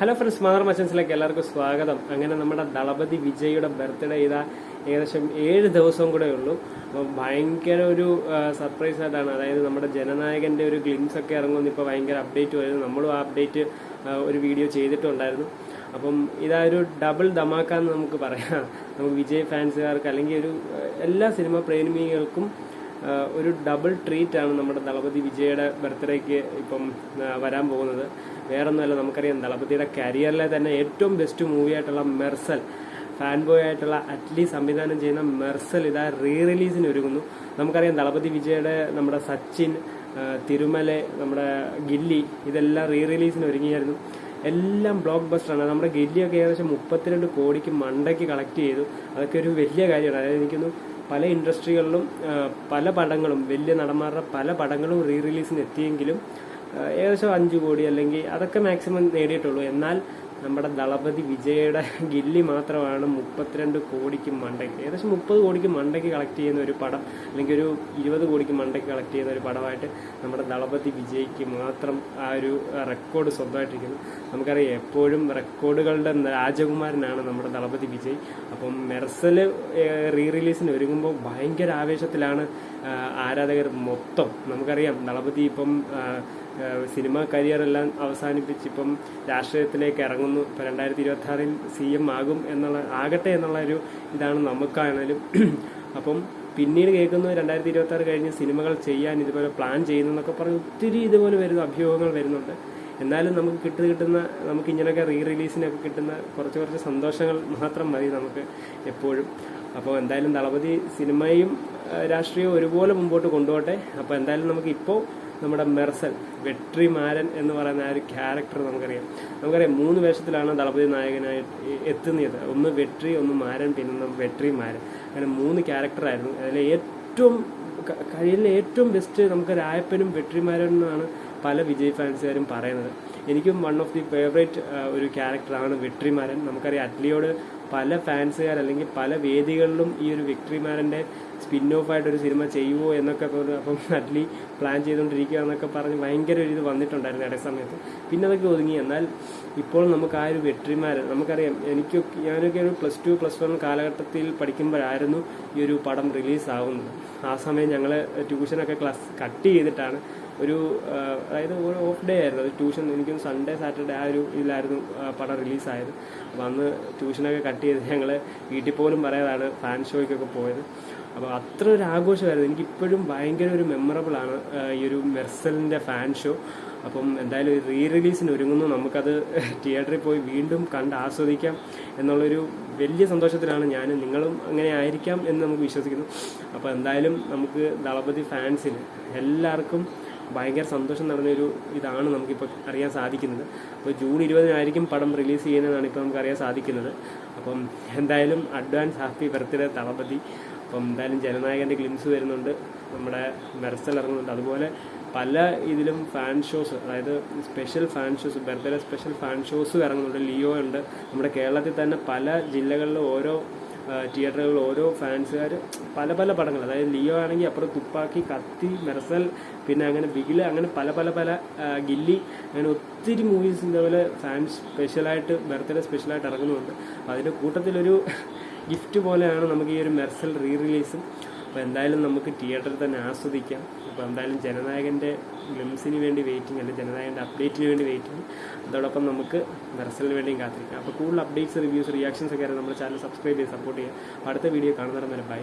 Hello friends, mother മച്ചൻസിലേക്ക് എല്ലാവർക്കും സ്വാഗതം. അങ്ങനെ നമ്മുടെ ദളപതി വിജയുടെ ബർത്ത്ഡേ ഇതാ ഏകദേശം 7 ദിവസവും കൂടെ ഉള്ളൂ. അപ്പം ഭയങ്കര ഒരു സർപ്രൈസ് ആയിട്ടാണ്, അതായത് നമ്മുടെ ജനനായകന്റെ ഒരു ഗ്ലിംസ് ഒക്കെ ഇറങ്ങുമെന്ന് ഇപ്പോൾ ഭയങ്കര അപ്ഡേറ്റ് വരുന്നു. നമ്മളും ആ അപ്ഡേറ്റ് ഒരു വീഡിയോ ചെയ്തിട്ടുണ്ടായിരുന്നു. അപ്പം ഇതാ ഒരു ഡബിൾ ധമാക്കാന്ന് നമുക്ക് പറയാം. നമുക്ക് വിജയ് ഫാൻസുകാർക്ക് അല്ലെങ്കിൽ ഒരു എല്ലാ സിനിമ പ്രേമികൾക്കും ഒരു ഡബിൾ ട്രീറ്റ് ആണ് നമ്മുടെ ദളപതി വിജയുടെ ബർത്ത്ഡേക്ക് ഇപ്പം വരാൻ പോകുന്നത്. വേറൊന്നുമല്ല, നമുക്കറിയാം ദളപതിയുടെ കരിയറിലെ തന്നെ ഏറ്റവും ബെസ്റ്റ് മൂവി ആയിട്ടുള്ള മെർസൽ, ഫാൻ ബോയ് ആയിട്ടുള്ള അറ്റ്ലി സംവിധാനം ചെയ്യുന്ന മെർസൽ ഇതാ റീ റിലീസിന് ഒരുങ്ങുന്നു. നമുക്കറിയാം ദളപതി വിജയുടെ നമ്മുടെ സച്ചിൻ, തിരുമല, നമ്മുടെ ഗില്ലി ഇതെല്ലാം റീ റിലീസിന് ഒരുങ്ങിയായിരുന്നു. എല്ലാം ബ്ലോക്ക് ബസ്റ്ററാണ്. നമ്മുടെ ഗില്ലിയൊക്കെ ഏകദേശം 32 കോടിക്ക് മണ്ടയ്ക്ക് കളക്ട് ചെയ്തു. അതൊക്കെ ഒരു വലിയ കാര്യമാണ്. അതായത് എനിക്കൊന്നും പല ഇൻഡസ്ട്രികളിലും പല പടങ്ങളും, വലിയ നടന്മാരുടെ പല പടങ്ങളും റീ റിലീസിന് എത്തിയെങ്കിലും ഏകദേശം 5 കോടി അല്ലെങ്കിൽ അതൊക്കെ മാക്സിമം നേടിയിട്ടുള്ളൂ. എന്നാൽ നമ്മുടെ ദളപതി വിജയുടെ ഗില്ലി മാത്രമാണ് 32 കോടിക്ക് മണ്ടയ്ക്ക്, ഏകദേശം 30 കോടിക്ക് മണ്ടയ്ക്ക് കളക്ട് ചെയ്യുന്ന ഒരു പടം, അല്ലെങ്കിൽ ഒരു 20 കോടിക്ക് മണ്ടയ്ക്ക് കളക്ട് ചെയ്യുന്ന ഒരു പടമായിട്ട് നമ്മുടെ ദളപതി വിജയ്ക്ക് മാത്രം ആ ഒരു റെക്കോർഡ് സ്വന്തമായിട്ടിരിക്കുന്നു. നമുക്കറിയാം എപ്പോഴും റെക്കോർഡുകളുടെ രാജകുമാരനാണ് നമ്മുടെ ദളപതി വിജയ്. അപ്പം മെർസൽ റീ റിലീസിന് ഒരുങ്ങുമ്പോൾ ഭയങ്കര ആവേശത്തിലാണ് ആരാധകർ മൊത്തം. നമുക്കറിയാം ദളപതി ഇപ്പം സിനിമ കരിയറെല്ലാം അവസാനിപ്പിച്ച് ഇപ്പം രാഷ്ട്രീയത്തിലേക്ക് ഇറങ്ങുന്നു. ഇപ്പം 2026 CM ആകട്ടെ എന്നുള്ള ഒരു ഇതാണ് നമുക്കാണെങ്കിലും. അപ്പം പിന്നീട് കേൾക്കുന്നത് 2026 കഴിഞ്ഞ് സിനിമകൾ ചെയ്യാൻ ഇതുപോലെ പ്ലാൻ ചെയ്യുന്നതെന്നൊക്കെ പറഞ്ഞ് ഒത്തിരി ഇതുപോലെ വരുന്ന അഭ്യൂഹങ്ങൾ വരുന്നുണ്ട്. എന്നാലും നമുക്ക് ഇങ്ങനെയൊക്കെ റീ റിലീസിനൊക്കെ കിട്ടുന്ന കുറച്ച് സന്തോഷങ്ങൾ മാത്രം മതി നമുക്ക് എപ്പോഴും. അപ്പോൾ എന്തായാലും ദളപതി സിനിമയും രാഷ്ട്രീയവും ഒരുപോലെ മുമ്പോട്ട് കൊണ്ടുപോട്ടെ. അപ്പോൾ എന്തായാലും നമുക്കിപ്പോൾ നമ്മുടെ മെർസൽ വെട്രിമാരൻ എന്ന് പറയുന്ന ആ ഒരു ക്യാരക്ടർ നമുക്കറിയാം 3 വേഷത്തിലാണ് ദളപതി നായകനായി എത്തുന്നത്. ഒന്ന് വെട്രി, ഒന്ന് മാരൻ, പിന്നെ വെട്രിമാരൻ. അങ്ങനെ 3 ക്യാരക്ടറായിരുന്നു. അതിൽ ഏറ്റവും ബെസ്റ്റ് നമുക്ക് രായപ്പനും വെട്രിമാരനും എന്നാണ് പല വിജയ് ഫാൻസുകാരും പറയുന്നത്. എനിക്കും വൺ ഓഫ് ദി ഫേവറേറ്റ് ഒരു ക്യാരക്ടറാണ് വെട്രിമാരൻ. നമുക്കറിയാം അറ്റ്ലിയോട് പല ഫാൻസുകാർ അല്ലെങ്കിൽ പല വേദികളിലും ഈ ഒരു വെട്രിമാരൻ്റെ സ്പിൻ ഓഫ് ആയിട്ടൊരു സിനിമ ചെയ്യുമോ എന്നൊക്കെ അപ്പം അറ്റ്ലി പ്ലാൻ ചെയ്തുകൊണ്ടിരിക്കുക എന്നൊക്കെ പറഞ്ഞ് ഭയങ്കര ഒരു ഇത് വന്നിട്ടുണ്ടായിരുന്നു ഇടയ സമയത്ത്. പിന്നെ അതൊക്കെ ഒതുങ്ങി. എന്നാൽ ഇപ്പോൾ നമുക്ക് ആ ഒരു വെട്രിമാരൻ നമുക്കറിയാം. ഞാനൊക്കെ ഒരു +2, +1 കാലഘട്ടത്തിൽ പഠിക്കുമ്പോഴായിരുന്നു ഈ ഒരു പടം റിലീസാവുന്നത്. ആ സമയം ഞങ്ങൾ ട്യൂഷനൊക്കെ ക്ലാസ് കട്ട് ചെയ്തിട്ടാണ് അതായത് ഒരു ഓഫ് ഡേ ആയിരുന്നു അത് ട്യൂഷൻ. എനിക്കും സൺഡേ സാറ്റർഡേ ആ ഒരു ഇതിലായിരുന്നു പടം റിലീസായത്. അപ്പോൾ അന്ന് ട്യൂഷനൊക്കെ കട്ട് ചെയ്ത് ഞങ്ങൾ വീട്ടിൽ പോലും പറയാതാണ് ഫാൻ ഷോയ്ക്കൊക്കെ പോയത്. അപ്പോൾ അത്ര ഒരു ആഘോഷമായിരുന്നു. എനിക്കിപ്പോഴും ഭയങ്കര ഒരു മെമ്മറബിളാണ് ഈ ഒരു മെർസലിൻ്റെ ഫാൻ ഷോ. അപ്പം എന്തായാലും റീ റിലീസിന് ഒരുങ്ങുന്നു. നമുക്കത് തിയേറ്ററിൽ പോയി വീണ്ടും കണ്ട് ആസ്വദിക്കാം എന്നുള്ളൊരു വലിയ സന്തോഷത്തിലാണ് നിങ്ങളും അങ്ങനെ ആയിരിക്കാം എന്ന് നമുക്ക് വിശ്വസിക്കുന്നു. അപ്പോൾ എന്തായാലും നമുക്ക് ദളപതി ഫാൻസിന് എല്ലാവർക്കും ഭയങ്കര സന്തോഷം നടന്നൊരു ഇതാണ് നമുക്കിപ്പോൾ അറിയാൻ സാധിക്കുന്നത്. അപ്പോൾ ജൂൺ 20 പടം റിലീസ് ചെയ്യുന്നതാണ് ഇപ്പോൾ നമുക്ക് അറിയാൻ സാധിക്കുന്നത്. അപ്പം എന്തായാലും അഡ്വാൻസ് ഹാപ്പി ബർത്ത്ഡേ ദളപതി. അപ്പം എന്തായാലും ജനനായകൻ്റെ ഗ്ലിംസ് വരുന്നുണ്ട്, നമ്മുടെ മെർസൽ ഇറങ്ങുന്നുണ്ട്. അതുപോലെ പല ഇതിലും ഫാൻ ഷോസ്, അതായത് special fan shows, birthday special fan shows ഇറങ്ങുന്നുണ്ട്. ലിയോ ഉണ്ട്. നമ്മുടെ കേരളത്തിൽ തന്നെ പല ജില്ലകളിലും ഓരോ തിയേറ്ററുകളിൽ ഓരോ ഫാൻസുകാർ പല പടങ്ങൾ, അതായത് ലിയോ ആണെങ്കിൽ അപ്പുറം തുപ്പാക്കി, കത്തി, മെർസൽ, പിന്നെ അങ്ങനെ ബിഗില്, അങ്ങനെ പല ഗില്ലി, അങ്ങനെ ഒത്തിരി മൂവീസ് ഇതേപോലെ ഫാൻസ് സ്പെഷ്യലായിട്ട് ബർത്ത്ഡേ സ്പെഷ്യലായിട്ട് ഇറങ്ങുന്നുണ്ട്. അപ്പോൾ അതിൻ്റെ കൂട്ടത്തിലൊരു ഗിഫ്റ്റ് പോലെയാണ് നമുക്ക് ഈ ഒരു മെർസൽ റീ റിലീസും. അപ്പോൾ എന്തായാലും നമുക്ക് തിയേറ്ററിൽ തന്നെ ആസ്വദിക്കാം. അപ്പോൾ എന്തായാലും ജനനായകൻ്റെ ഗ്ലിംസിന് വേണ്ടി വെയിറ്റിംഗ്, അല്ലെങ്കിൽ ജനനായകൻ്റെ അപ്ഡേറ്റിന് വേണ്ടി വെയിറ്റിംഗ്. അതോടൊപ്പം നമുക്ക് മെർസലിന് വേണ്ടിയും കാത്തിരിക്കാം. അപ്പോൾ കൂടുതൽ അപ്ഡേറ്റ്സ്, റിവ്യൂസ്, റിയാക്ഷൻസ് ഒക്കെ നമ്മുടെ ചാനൽ സബ്സ്ക്രൈബ് ചെയ്ത് സപ്പോർട്ട് ചെയ്യുക. അടുത്ത വീഡിയോ കാണുന്നവരെ ബൈ.